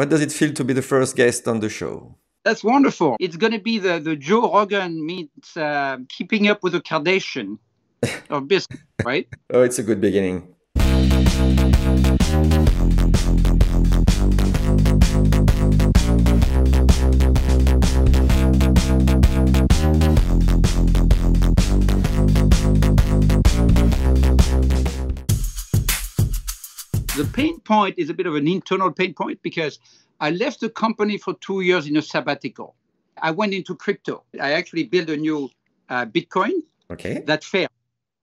What does it feel to be the first guest on the show? That's wonderful. It's going to be the Joe Rogan meets Keeping Up with the Kardashian of business, right? Oh, it's a good beginning. The pain point is a bit of an internal pain point because I left the company for 2 years in a sabbatical. I went into crypto. I actually built a new Bitcoin that failed,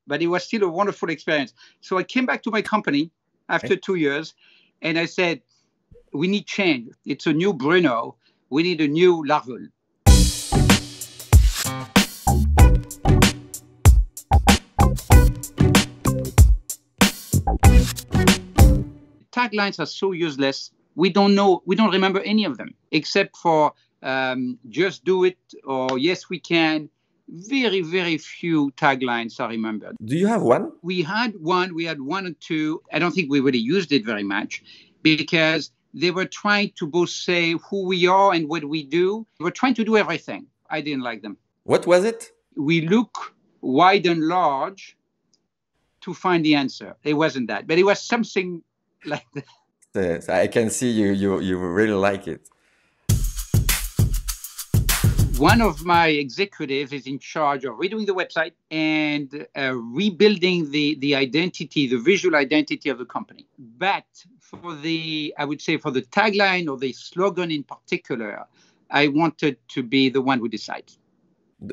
but it was still a wonderful experience. So I came back to my company after 2 years and I said, we need change. It's a new Bruno. We need a new Larvol. Taglines are so useless. We don't remember any of them, except for just do it or yes, we can. Very, very few taglines are remembered. Do you have one? We had one or two. I don't think we really used it very much because they were trying to both say who we are and what we do. They were trying to do everything. I didn't like them. What was it? We look wide and large to find the answer. It wasn't that, but it was something like that. Yes, I can see you really like it. One of my executives is in charge of redoing the website and rebuilding the identity, the visual identity of the company. But for the tagline or the slogan in particular, I wanted to be the one who decides.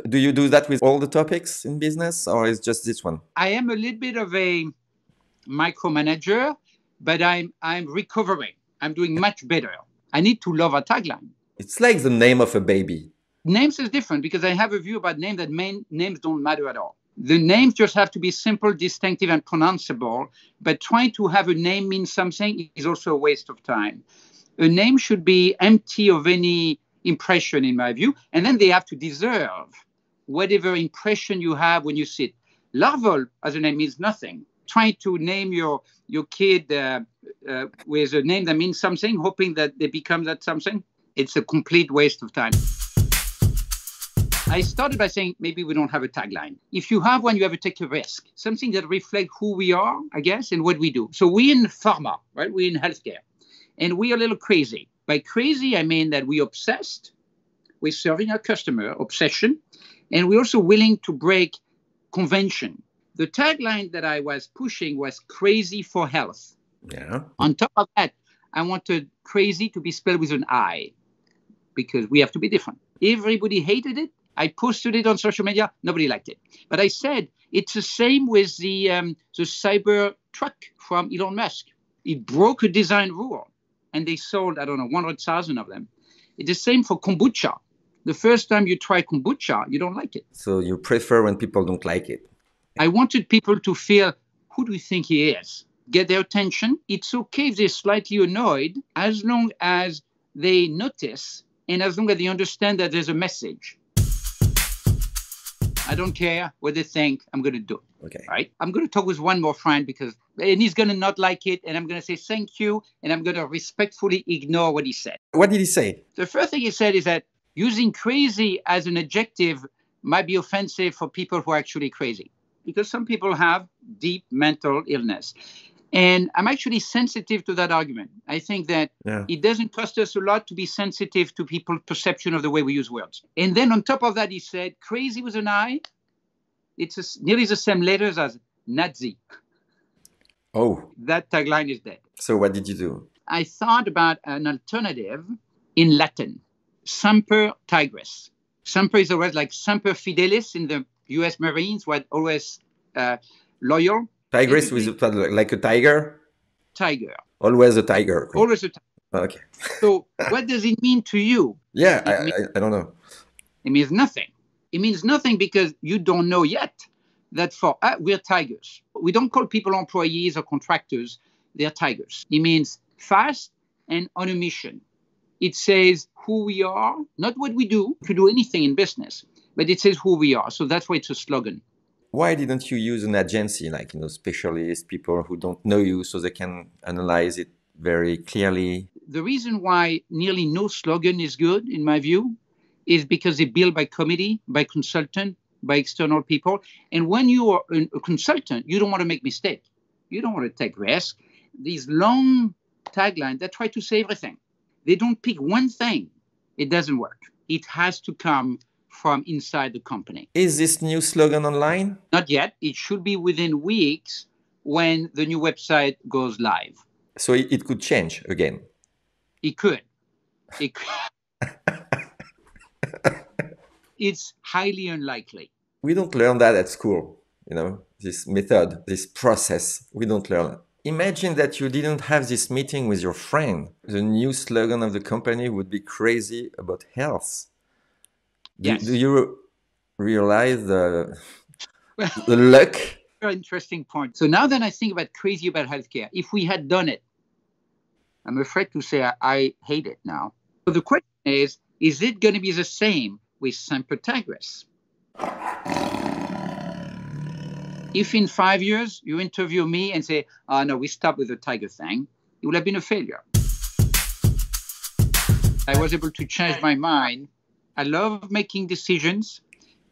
Do you do that with all the topics in business or is just this one? I am a little bit of a micromanager, but I'm recovering. I'm doing much better. I need to love a tagline. It's like the name of a baby. Names is different because I have a view about names that names don't matter at all. The names just have to be simple, distinctive, and pronounceable, but trying to have a name mean something is also a waste of time. A name should be empty of any impression, in my view, and then they have to deserve whatever impression you have when you see it. Larvol, as a name, means nothing. Trying to name your kid with a name that means something, hoping that they become that something, it's a complete waste of time. I started by saying maybe we don't have a tagline. If you have one, you have to take a risk, something that reflects who we are, I guess, and what we do. So we're in pharma, right? We're in healthcare, and we're a little crazy. By crazy, I mean that we're obsessed with serving our customer, obsession, and we're also willing to break convention. The tagline that I was pushing was crazy for health. Yeah. On top of that, I wanted crazy to be spelled with an I because we have to be different. Everybody hated it. I posted it on social media. Nobody liked it. But I said it's the same with the cyber truck from Elon Musk. It broke a design rule and they sold, 100,000 of them. It's the same for kombucha. The first time you try kombucha, you don't like it. So you prefer when people don't like it. I wanted people to feel, who do you think he is? Get their attention. It's okay if they're slightly annoyed as long as they notice and as long as they understand that there's a message. I don't care what they think. I'm going to do it. Okay. Right? I'm going to talk with one more friend and he's going to not like it. And I'm going to say thank you. And I'm going to respectfully ignore what he said. What did he say? The first thing he said is that using crazy as an adjective might be offensive for people who are actually crazy. Because some people have deep mental illness. And I'm actually sensitive to that argument. I think that it doesn't cost us a lot to be sensitive to people's perception of the way we use words. And then on top of that, he said, crazy with an I, it's nearly the same letters as Nazi. Oh. That tagline is dead. So what did you do? I thought about an alternative in Latin, Semper Tigris. Semper is always like Semper Fidelis in the U.S. Marines, were always loyal. Tigris with like a tiger? Tiger. Always a tiger. Okay. Always a tiger. Okay. So what does it mean to you? Yeah, I don't know. It means nothing. It means nothing because you don't know yet that for us, we're tigers. We don't call people employees or contractors. They're tigers. It means fast and on a mission. It says who we are, not what we do. You can do anything in business, but it says who we are. So that's why it's a slogan. Why didn't you use an agency, like, specialists, people who don't know you, so they can analyze it very clearly? The reason why nearly no slogan is good, in my view, is because they're built by committee, by consultant, by external people. And when you are a consultant, you don't want to make mistakes. You don't want to take risks. These long taglines that try to say everything. They don't pick one thing. It doesn't work. It has to come from inside the company. Is this new slogan online? Not yet. It should be within weeks when the new website goes live. So it could change again. It could. It could. It's highly unlikely. We don't learn that at school, this method, this process. We don't learn it. Imagine that you didn't have this meeting with your friend. The new slogan of the company would be crazy about health. Yes. Do you realize the luck? Very interesting point. So now that I think about crazy about healthcare, if we had done it, I'm afraid to say I hate it now. So the question is it going to be the same with Semper Tigris? If in 5 years you interview me and say, oh, no, we stopped with the tiger thing, it would have been a failure. I was able to change my mind. I love making decisions,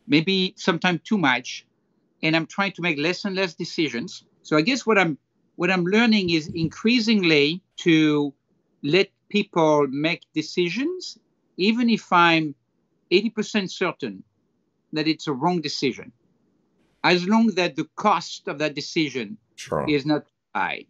maybe sometimes too much, and I'm trying to make less and less decisions. So I guess what I'm learning is increasingly to let people make decisions, even if I'm 80% certain that it's a wrong decision, as long that the cost of that decision is not high.